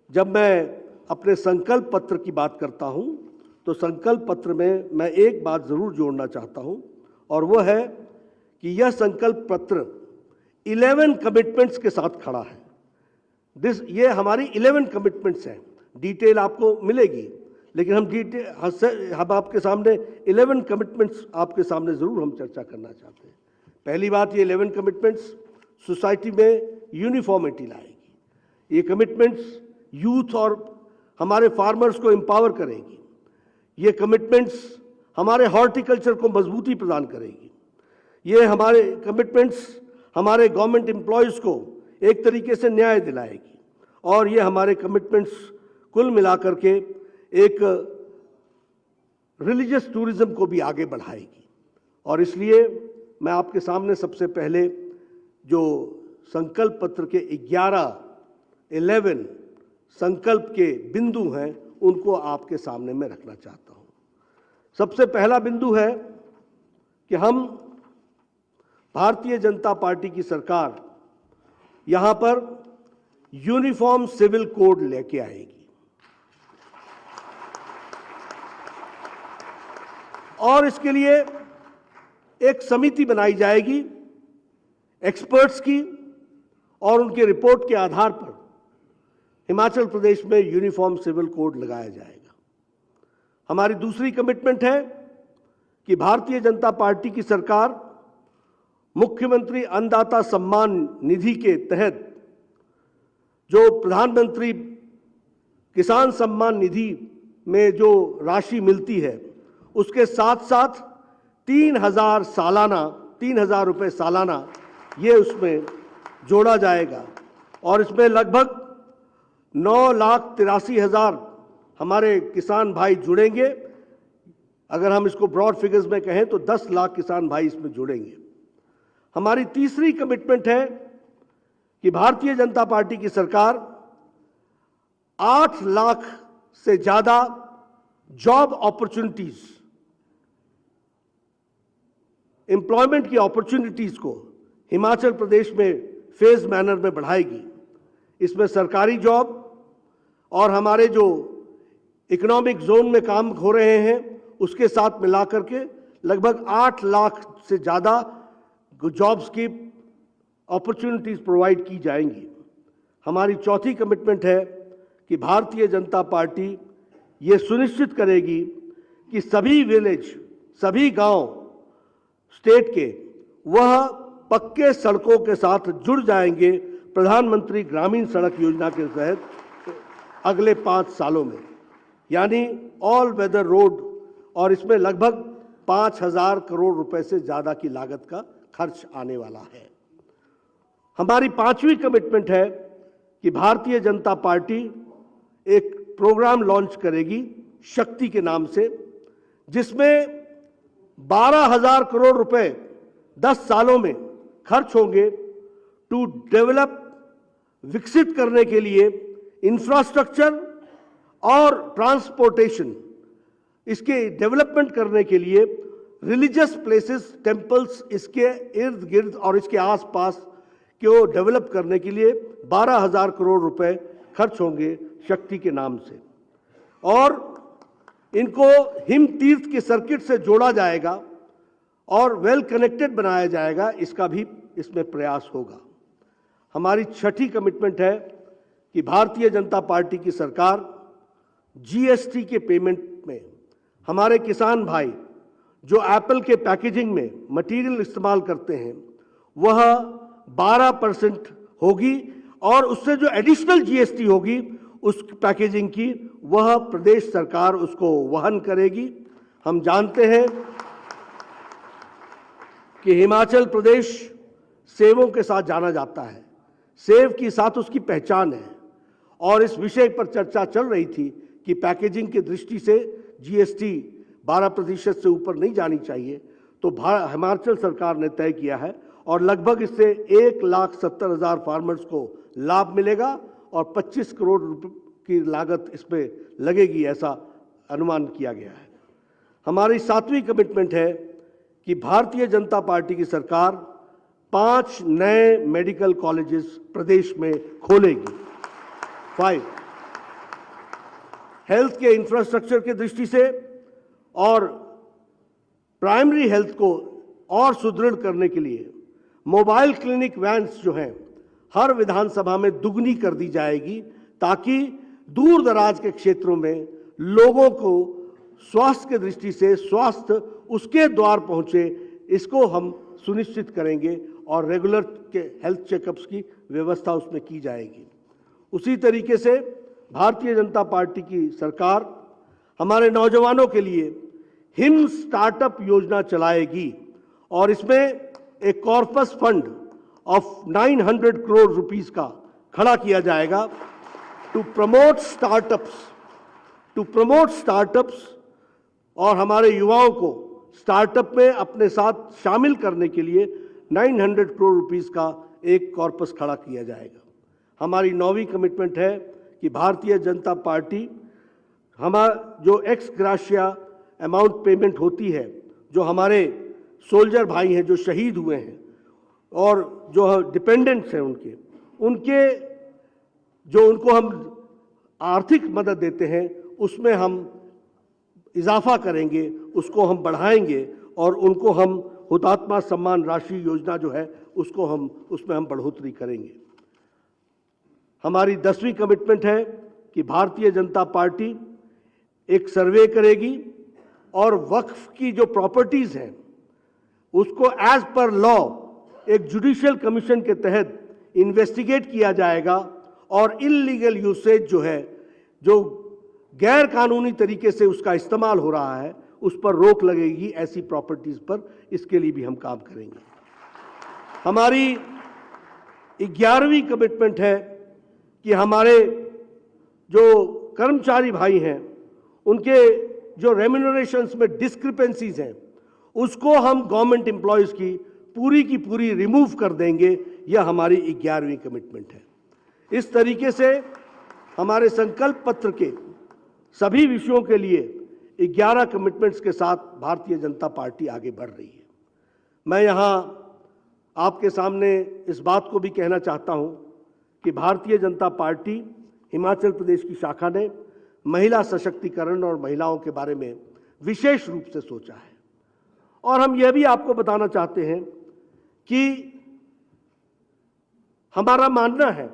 जब मैं अपने संकल्प पत्र की बात करता हूं तो संकल्प पत्र में मैं एक बात जरूर जोड़ना चाहता हूं और वो है कि यह संकल्प पत्र 11 कमिटमेंट्स के साथ खड़ा है। ये हमारी 11 कमिटमेंट्स हैं। डिटेल आपको मिलेगी, लेकिन हम आपके सामने 11 कमिटमेंट्स आपके सामने जरूर हम चर्चा करना चाहते हैं। पहली बात, ये 11 कमिटमेंट्स सोसाइटी में यूनिफॉर्मिटी लाएगी। ये कमिटमेंट्स यूथ और हमारे फार्मर्स को एम्पावर करेगी। ये कमिटमेंट्स हमारे हॉर्टिकल्चर को मजबूती प्रदान करेगी। ये हमारे कमिटमेंट्स हमारे गवर्नमेंट एम्प्लॉयज़ को एक तरीके से न्याय दिलाएगी और ये हमारे कमिटमेंट्स कुल मिलाकर के एक रिलीजियस टूरिज्म को भी आगे बढ़ाएगी। और इसलिए मैं आपके सामने सबसे पहले जो संकल्प पत्र के 11 संकल्प के बिंदु हैं उनको आपके सामने मैं रखना चाहता हूं। सबसे पहला बिंदु है कि हम भारतीय जनता पार्टी की सरकार यहां पर यूनिफॉर्म सिविल कोड लेके आएगी और इसके लिए एक समिति बनाई जाएगी एक्सपर्ट्स की और उनके रिपोर्ट के आधार पर हिमाचल प्रदेश में यूनिफॉर्म सिविल कोड लगाया जाएगा। हमारी दूसरी कमिटमेंट है कि भारतीय जनता पार्टी की सरकार मुख्यमंत्री अन्नदाता सम्मान निधि के तहत जो प्रधानमंत्री किसान सम्मान निधि में जो राशि मिलती है उसके साथ साथ 3,000 रुपये सालाना ये उसमें जोड़ा जाएगा और इसमें लगभग 9,83,000 हमारे किसान भाई जुड़ेंगे। अगर हम इसको ब्रॉड फिगर्स में कहें तो 10 लाख किसान भाई इसमें जुड़ेंगे। हमारी तीसरी कमिटमेंट है कि भारतीय जनता पार्टी की सरकार 8 लाख से ज्यादा जॉब अपॉर्चुनिटीज, एम्प्लॉयमेंट की अपॉर्चुनिटीज को हिमाचल प्रदेश में फेज मैनर में बढ़ाएगी। इसमें सरकारी जॉब और हमारे जो इकोनॉमिक जोन में काम हो रहे हैं उसके साथ मिलाकर के लगभग 8 लाख से ज़्यादा जॉब्स की अपॉर्चुनिटीज प्रोवाइड की जाएंगी। हमारी चौथी कमिटमेंट है कि भारतीय जनता पार्टी ये सुनिश्चित करेगी कि सभी विलेज, सभी गांव स्टेट के वह पक्के सड़कों के साथ जुड़ जाएंगे प्रधानमंत्री ग्रामीण सड़क योजना के तहत अगले 5 सालों में, यानी ऑल वेदर रोड। और इसमें लगभग 5,000 करोड़ रुपए से ज़्यादा की लागत का खर्च आने वाला है। हमारी पांचवी कमिटमेंट है कि भारतीय जनता पार्टी एक प्रोग्राम लॉन्च करेगी शक्ति के नाम से, जिसमें 12,000 करोड़ रुपए 10 सालों में खर्च होंगे टू डेवलप, विकसित करने के लिए इंफ्रास्ट्रक्चर और ट्रांसपोर्टेशन, इसके डेवलपमेंट करने के लिए रिलीजियस प्लेसेस, टेम्पल्स, इसके इर्द गिर्द और इसके आसपास को डेवलप करने के लिए 12,000 करोड़ रुपए खर्च होंगे शक्ति के नाम से। और इनको हिम तीर्थ के सर्किट से जोड़ा जाएगा और वेल कनेक्टेड बनाया जाएगा, इसका भी इसमें प्रयास होगा। हमारी छठी कमिटमेंट है कि भारतीय जनता पार्टी की सरकार जीएसटी के पेमेंट में हमारे किसान भाई जो एप्पल के पैकेजिंग में मटेरियल इस्तेमाल करते हैं वह 12% होगी और उससे जो एडिशनल जीएसटी होगी उस पैकेजिंग की वह प्रदेश सरकार उसको वहन करेगी। हम जानते हैं कि हिमाचल प्रदेश सेवों के साथ जाना जाता है, सेव के साथ उसकी पहचान है और इस विषय पर चर्चा चल रही थी कि पैकेजिंग की दृष्टि से जीएसटी 12% से ऊपर नहीं जानी चाहिए। तो हिमाचल सरकार ने तय किया है और लगभग इससे 1,70,000 फार्मर्स को लाभ मिलेगा और 25 करोड़ रुपए की लागत इसमें लगेगी, ऐसा अनुमान किया गया है। हमारी सातवीं कमिटमेंट है कि भारतीय जनता पार्टी की सरकार 5 नए मेडिकल कॉलेजेस प्रदेश में खोलेगी। 5 हेल्थ के इंफ्रास्ट्रक्चर की दृष्टि से और प्राइमरी हेल्थ को और सुदृढ़ करने के लिए मोबाइल क्लिनिक वैन्स जो हैं हर विधानसभा में दुगनी कर दी जाएगी, ताकि दूर दराज के क्षेत्रों में लोगों को स्वास्थ्य की दृष्टि से स्वास्थ्य उसके द्वार पहुंचे, इसको हम सुनिश्चित करेंगे और रेगुलर के हेल्थ चेकअप्स की व्यवस्था उसमें की जाएगी। उसी तरीके से भारतीय जनता पार्टी की सरकार हमारे नौजवानों के लिए हिम स्टार्टअप योजना चलाएगी और इसमें एक corpus fund of 900 crore rupees का खड़ा किया जाएगा टू प्रमोट स्टार्टअप्स और हमारे युवाओं को स्टार्टअप में अपने साथ शामिल करने के लिए 900 करोड़ रुपीस का एक कॉर्पस खड़ा किया जाएगा। हमारी 9वीं कमिटमेंट है कि भारतीय जनता पार्टी जो एक्स ग्राशिया अमाउंट पेमेंट होती है, जो हमारे सोल्जर भाई हैं जो शहीद हुए हैं और जो डिपेंडेंट्स हैं उनको हम आर्थिक मदद देते हैं, उसमें हम इजाफा करेंगे, उसको हम बढ़ाएंगे और उनको हम हुतात्मा सम्मान राशि योजना जो है उसमें हम बढ़ोतरी करेंगे। हमारी 10वीं कमिटमेंट है कि भारतीय जनता पार्टी एक सर्वे करेगी और वक्फ की जो प्रॉपर्टीज हैं उसको एज पर लॉ एक जुडिशियल कमीशन के तहत इन्वेस्टिगेट किया जाएगा और इल्लीगल यूसेज जो है, जो गैर कानूनी तरीके से उसका इस्तेमाल हो रहा है, उस पर रोक लगेगी ऐसी प्रॉपर्टीज पर। इसके लिए भी हम काम करेंगे। हमारी 11वीं कमिटमेंट है कि हमारे जो कर्मचारी भाई हैं उनके जो रेम्यूनरेशंस में डिस्क्रिपेंसीज हैं उसको हम गवर्नमेंट एम्प्लॉयज़ की पूरी रिमूव कर देंगे। यह हमारी 11वीं कमिटमेंट है। इस तरीके से हमारे संकल्प पत्र के सभी विषयों के लिए 11 कमिटमेंट्स के साथ भारतीय जनता पार्टी आगे बढ़ रही है। मैं यहाँ आपके सामने इस बात को भी कहना चाहता हूँ कि भारतीय जनता पार्टी हिमाचल प्रदेश की शाखा ने महिला सशक्तिकरण और महिलाओं के बारे में विशेष रूप से सोचा है। और हम यह भी आपको बताना चाहते हैं कि हमारा मानना है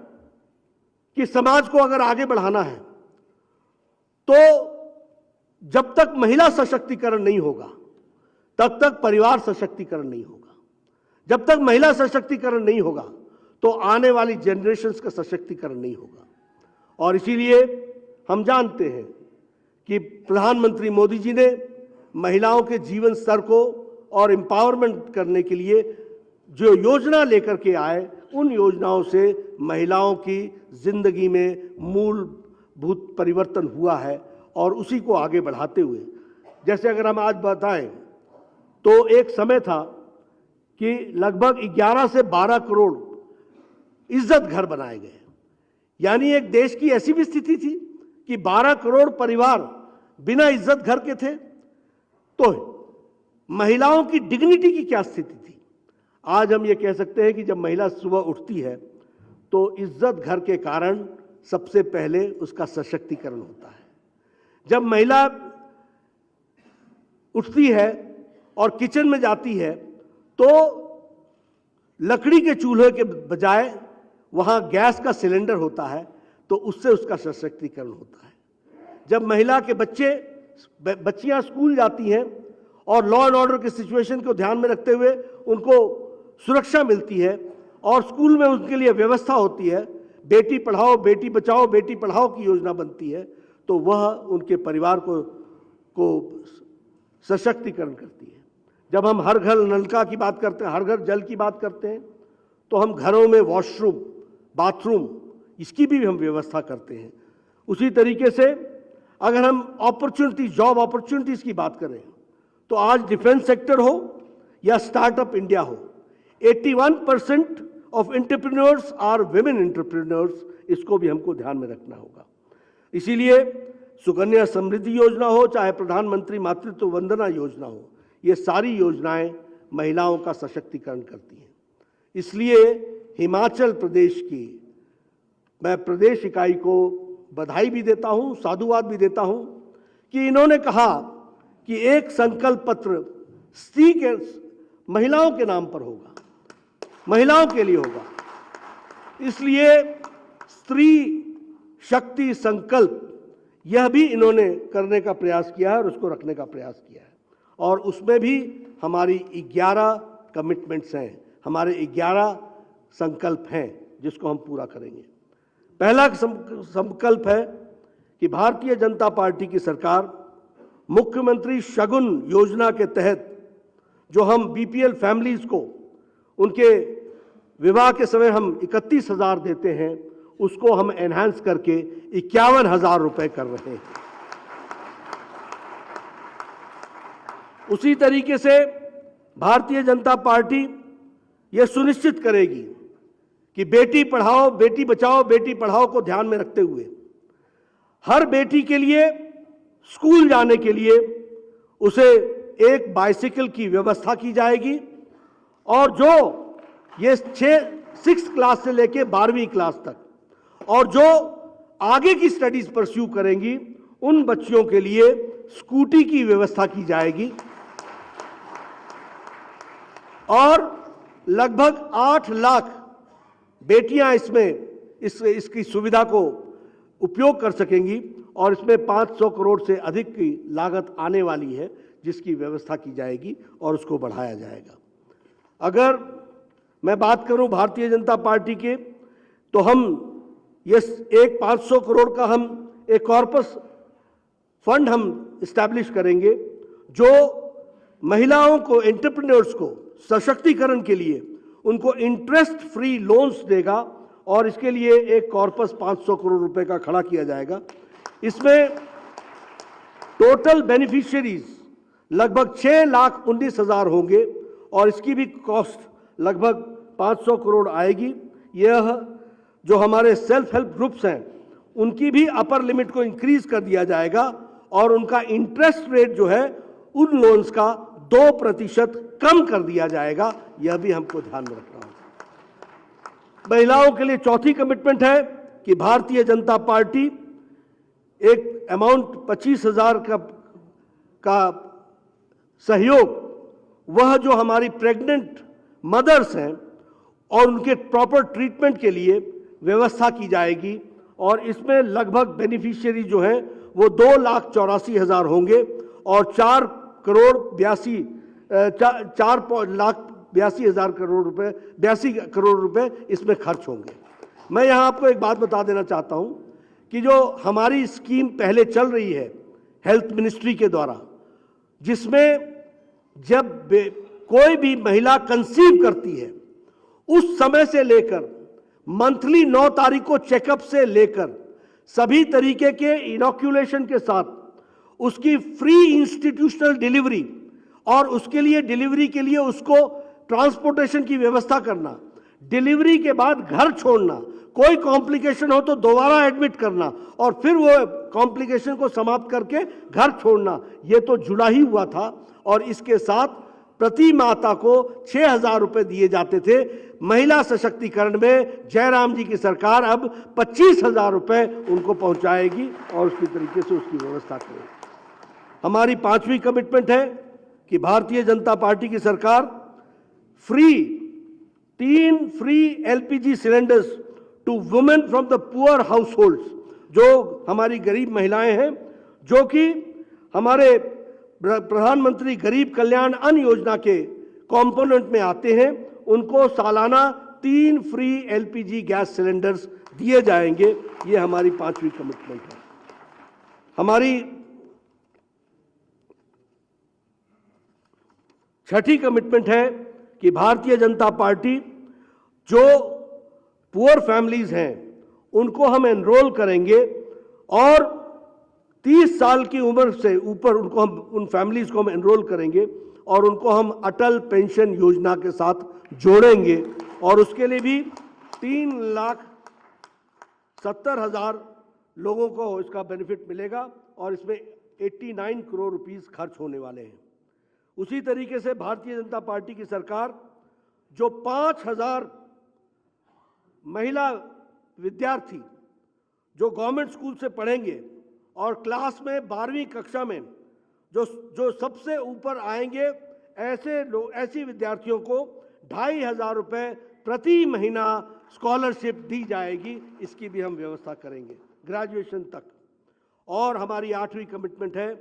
कि समाज को अगर आगे बढ़ाना है तो जब तक महिला सशक्तिकरण नहीं होगा तब तक परिवार सशक्तिकरण नहीं होगा। जब तक महिला सशक्तिकरण नहीं होगा तो आने वाली जनरेशन्स का सशक्तिकरण नहीं होगा। और इसीलिए हम जानते हैं कि प्रधानमंत्री मोदी जी ने महिलाओं के जीवन स्तर को और एम्पावरमेंट करने के लिए जो योजना लेकर के आए, उन योजनाओं से महिलाओं की जिंदगी में मूलभूत परिवर्तन हुआ है और उसी को आगे बढ़ाते हुए, जैसे अगर हम आज बताएं तो एक समय था कि लगभग 11 से 12 करोड़ इज्जत घर बनाए गए। यानी एक देश की ऐसी भी स्थिति थी कि 12 करोड़ परिवार बिना इज्जत घर के थे। तो महिलाओं की डिग्निटी की क्या स्थिति थी? आज हम ये कह सकते हैं कि जब महिला सुबह उठती है तो इज्जत घर के कारण सबसे पहले उसका सशक्तिकरण होता है। जब महिला उठती है और किचन में जाती है तो लकड़ी के चूल्हे के बजाय वहां गैस का सिलेंडर होता है, तो उससे उसका सशक्तिकरण होता है। जब महिला के बच्चियां स्कूल जाती हैं और लॉ एंड ऑर्डर की सिचुएशन को ध्यान में रखते हुए उनको सुरक्षा मिलती है और स्कूल में उनके लिए व्यवस्था होती है, बेटी पढ़ाओ बेटी बचाओ बेटी पढ़ाओ की योजना बनती है, तो वह उनके परिवार को सशक्तिकरण करती है। जब हम हर घर नल का की बात करते हैं, हर घर जल की बात करते हैं, तो हम घरों में वॉशरूम बाथरूम इसकी भी हम व्यवस्था करते हैं। उसी तरीके से अगर हम जॉब अपॉर्चुनिटीज की बात करें तो आज डिफेंस सेक्टर हो या स्टार्टअप इंडिया हो, 81% of entrepreneurs are women entrepreneurs. इसको भी हमको ध्यान में रखना होगा। इसीलिए सुकन्या समृद्धि योजना हो चाहे प्रधानमंत्री मातृत्व वंदना योजना हो, ये सारी योजनाएं महिलाओं का सशक्तिकरण करती हैं। इसलिए हिमाचल प्रदेश की मैं प्रदेश इकाई को बधाई भी देता हूं, साधुवाद भी देता हूं कि इन्होंने कहा कि एक संकल्प पत्र स्त्री के, महिलाओं के नाम पर होगा, महिलाओं के लिए होगा। इसलिए स्त्री शक्ति संकल्प यह भी इन्होंने करने का प्रयास किया है और उसको रखने का प्रयास किया है। और उसमें भी हमारी 11 कमिटमेंट्स हैं, हमारे 11 संकल्प हैं जिसको हम पूरा करेंगे। पहला संकल्प है कि भारतीय जनता पार्टी की सरकार मुख्यमंत्री शगुन योजना के तहत जो हम बीपीएल फैमिलीज को उनके विवाह के समय हम 31,000 देते हैं, उसको हम एनहांस करके 51,000 रुपए कर रहे हैं। उसी तरीके से भारतीय जनता पार्टी यह सुनिश्चित करेगी कि बेटी पढ़ाओ, बेटी बचाओ, बेटी पढ़ाओ को ध्यान में रखते हुए हर बेटी के लिए स्कूल जाने के लिए उसे एक बाइसिकल की व्यवस्था की जाएगी। और जो ये 6 क्लास से लेके 12वीं क्लास तक और जो आगे की स्टडीज परस्यू करेंगी उन बच्चियों के लिए स्कूटी की व्यवस्था की जाएगी। और लगभग 8 लाख बेटियां इसकी सुविधा को उपयोग कर सकेंगी और इसमें 500 करोड़ से अधिक की लागत आने वाली है जिसकी व्यवस्था की जाएगी और उसको बढ़ाया जाएगा। अगर मैं बात करूं भारतीय जनता पार्टी के, तो हम ये एक 500 करोड़ का हम एक कॉर्पस फंड हम इस्टेब्लिश करेंगे जो महिलाओं को, एंटरप्रेन्योर्स को सशक्तिकरण के लिए उनको इंटरेस्ट फ्री लोन्स देगा और इसके लिए एक कॉर्पस 500 करोड़ रुपए का खड़ा किया जाएगा। इसमें टोटल बेनिफिशियरीज लगभग 6,19,000 होंगे और इसकी भी कॉस्ट लगभग 500 करोड़ आएगी। यह जो हमारे सेल्फ हेल्प ग्रुप्स हैं उनकी भी अपर लिमिट को इंक्रीज कर दिया जाएगा और उनका इंटरेस्ट रेट जो है उन लोन्स का 2% कम कर दिया जाएगा। यह भी हमको ध्यान में रखना होगा। महिलाओं के लिए चौथी कमिटमेंट है कि भारतीय जनता पार्टी एक अमाउंट 25,000 का सहयोग, वह जो हमारी प्रेग्नेंट मदर्स हैं और उनके प्रॉपर ट्रीटमेंट के लिए व्यवस्था की जाएगी। और इसमें लगभग बेनिफिशियरी जो हैं वो 2,84,000 होंगे और 82 करोड़ रुपए इसमें खर्च होंगे। मैं यहां आपको एक बात बता देना चाहता हूं कि जो हमारी स्कीम पहले चल रही है हेल्थ मिनिस्ट्री के द्वारा, जिसमें जब कोई भी महिला कंसीव करती है उस समय से लेकर मंथली 9 तारीख को चेकअप से लेकर सभी तरीके के इनॉक्यूलेशन के साथ उसकी फ्री इंस्टीट्यूशनल डिलीवरी और उसके लिए डिलीवरी के लिए उसको ट्रांसपोर्टेशन की व्यवस्था करना, डिलीवरी के बाद घर छोड़ना, कोई कॉम्प्लिकेशन हो तो दोबारा एडमिट करना और फिर वो कॉम्प्लिकेशन को समाप्त करके घर छोड़ना, ये तो जुड़ा ही हुआ था। और इसके साथ प्रति माता को 6,000 रुपए दिए जाते थे। महिला सशक्तिकरण में जयराम जी की सरकार अब 25,000 रुपए उनको पहुंचाएगी और उसकी तरीके से उसकी व्यवस्था करेगी। हमारी 5वीं कमिटमेंट है कि भारतीय जनता पार्टी की सरकार 3 free LPG cylinders to women from the poor households, जो हमारी गरीब महिलाएं हैं, जो कि हमारे प्रधानमंत्री गरीब कल्याण अन्न योजना के कंपोनेंट में आते हैं, उनको सालाना 3 फ्री एलपीजी गैस सिलेंडर्स दिए जाएंगे। ये हमारी 5वीं कमिटमेंट है। हमारी 6ठी कमिटमेंट है कि भारतीय जनता पार्टी जो पुअर फैमिलीज हैं उनको हम एनरोल करेंगे और 30 साल की उम्र से ऊपर उनको हम, उन फैमिलीज को हम एनरोल करेंगे और उनको हम अटल पेंशन योजना के साथ जोड़ेंगे और उसके लिए भी 3,70,000 लोगों को इसका बेनिफिट मिलेगा और इसमें 89 करोड़ रुपीस खर्च होने वाले हैं। उसी तरीके से भारतीय जनता पार्टी की सरकार जो 5,000 महिला विद्यार्थी जो गवर्नमेंट स्कूल से पढ़ेंगे और क्लास में 12वीं कक्षा में जो सबसे ऊपर आएंगे, ऐसे विद्यार्थियों को 2,500 रुपये प्रति महीना स्कॉलरशिप दी जाएगी। इसकी भी हम व्यवस्था करेंगे ग्रेजुएशन तक। और हमारी 8वीं कमिटमेंट है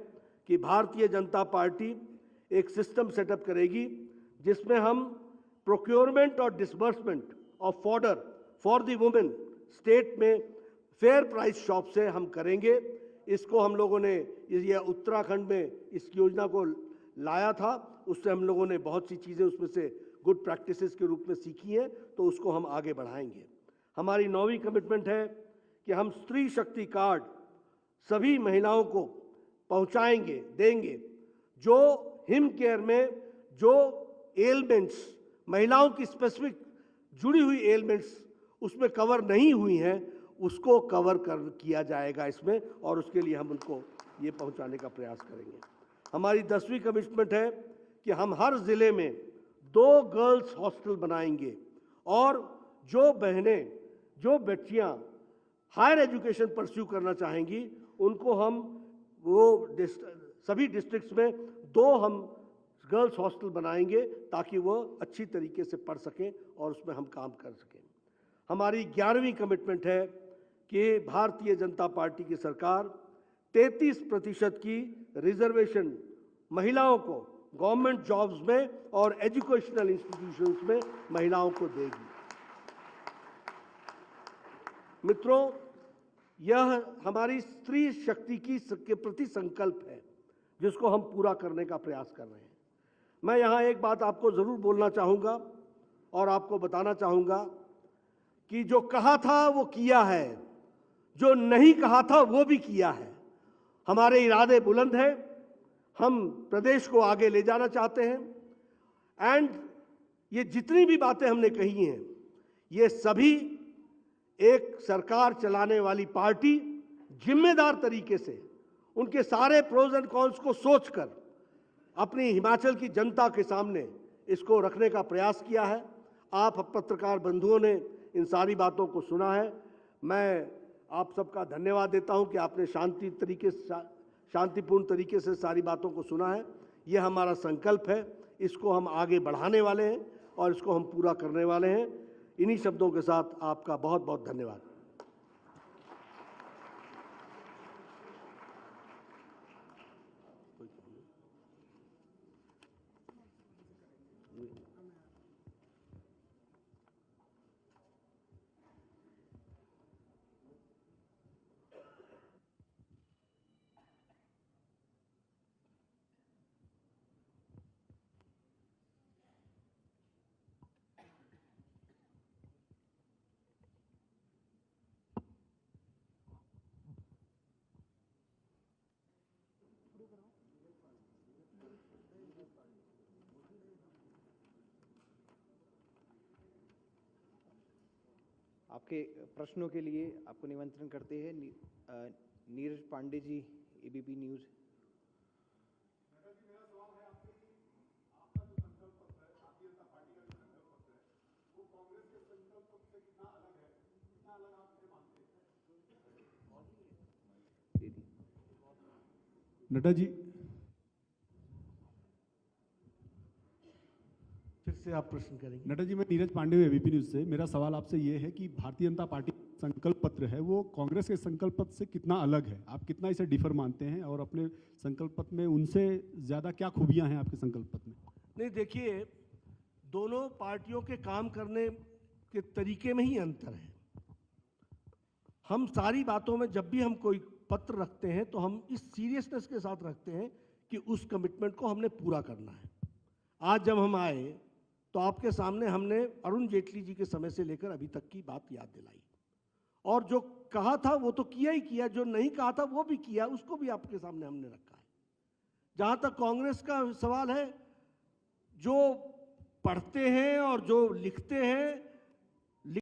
कि भारतीय जनता पार्टी एक सिस्टम सेटअप करेगी जिसमें हम प्रोक्योरमेंट और disbursement of fodder for the women state में फेयर प्राइस शॉप से हम करेंगे। इसको हम लोगों ने ये उत्तराखंड में इस योजना को लाया था, उससे हम लोगों ने बहुत सी चीज़ें उसमें से गुड प्रैक्टिसेस के रूप में सीखी हैं, तो उसको हम आगे बढ़ाएंगे। हमारी 9वीं कमिटमेंट है कि हम स्त्री शक्ति कार्ड सभी महिलाओं को पहुंचाएंगे, देंगे। जो हिम केयर में जो एलमेंट्स, महिलाओं की स्पेसिफिक जुड़ी हुई एलमेंट्स उसमें कवर नहीं हुई हैं, उसको कवर किया जाएगा इसमें, और उसके लिए हम उनको ये पहुंचाने का प्रयास करेंगे। हमारी 10वीं कमिटमेंट है कि हम हर ज़िले में 2 गर्ल्स हॉस्टल बनाएंगे, और जो बहनें, जो बच्चियां हायर एजुकेशन परस्यू करना चाहेंगी, उनको हम सभी डिस्ट्रिक्ट्स में 2 हम गर्ल्स हॉस्टल बनाएंगे ताकि वो अच्छी तरीके से पढ़ सकें और उसमें हम काम कर सकें। हमारी 11वीं कमिटमेंट है कि भारतीय जनता पार्टी की सरकार 33% की रिजर्वेशन महिलाओं को गवर्नमेंट जॉब्स में और एजुकेशनल इंस्टीट्यूशंस में महिलाओं को देगी। मित्रों, यह हमारी स्त्री शक्ति के प्रति संकल्प है जिसको हम पूरा करने का प्रयास कर रहे हैं। मैं यहाँ एक बात आपको ज़रूर बोलना चाहूँगा और आपको बताना चाहूँगा कि जो कहा था वो किया है, जो नहीं कहा था वो भी किया है। हमारे इरादे बुलंद हैं, हम प्रदेश को आगे ले जाना चाहते हैं। एंड ये जितनी भी बातें हमने कही हैं, ये सभी एक सरकार चलाने वाली पार्टी जिम्मेदार तरीके से उनके सारे प्रोज एंड कॉन्स को सोचकर अपनी हिमाचल की जनता के सामने इसको रखने का प्रयास किया है। आप पत्रकार बंधुओं ने इन सारी बातों को सुना है। मैं आप सबका धन्यवाद देता हूं कि आपने शांतिपूर्ण तरीके से सारी बातों को सुना है। ये हमारा संकल्प है, इसको हम आगे बढ़ाने वाले हैं और इसको हम पूरा करने वाले हैं। इन्हीं शब्दों के साथ आपका बहुत बहुत धन्यवाद। आपके प्रश्नों के लिए आपको निमंत्रण करते हैं नीरज पांडे जी, एबीपी न्यूज़। नड्डा जी, फिर से आप प्रश्न करेंगे। नड्डा जी, मैं नीरज पांडे हूँ, एबीपी न्यूज़ से। मेरा सवाल आपसे ये है कि भारतीय जनता पार्टी संकल्प पत्र है, वो कांग्रेस के संकल्प पत्र से कितना अलग है? आप कितना इसे डिफर मानते हैं, और अपने संकल्प पत्र में उनसे ज़्यादा क्या खूबियां हैं आपके संकल्प पत्र में? नहीं, देखिए, दोनों पार्टियों के काम करने के तरीके में ही अंतर है। हम सारी बातों में जब भी हम कोई पत्र रखते हैं तो हम इस सीरियसनेस के साथ रखते हैं कि उस कमिटमेंट को हमने पूरा करना है। आज जब हम आए तो आपके सामने हमने अरुण जेटली जी के समय से लेकर अभी तक की बात याद दिलाई, और जो कहा था वो तो किया ही किया, जो नहीं कहा था वो भी किया, उसको भी आपके सामने हमने रखा है। जहाँ तक कांग्रेस का सवाल है, जो पढ़ते हैं और जो लिखते हैं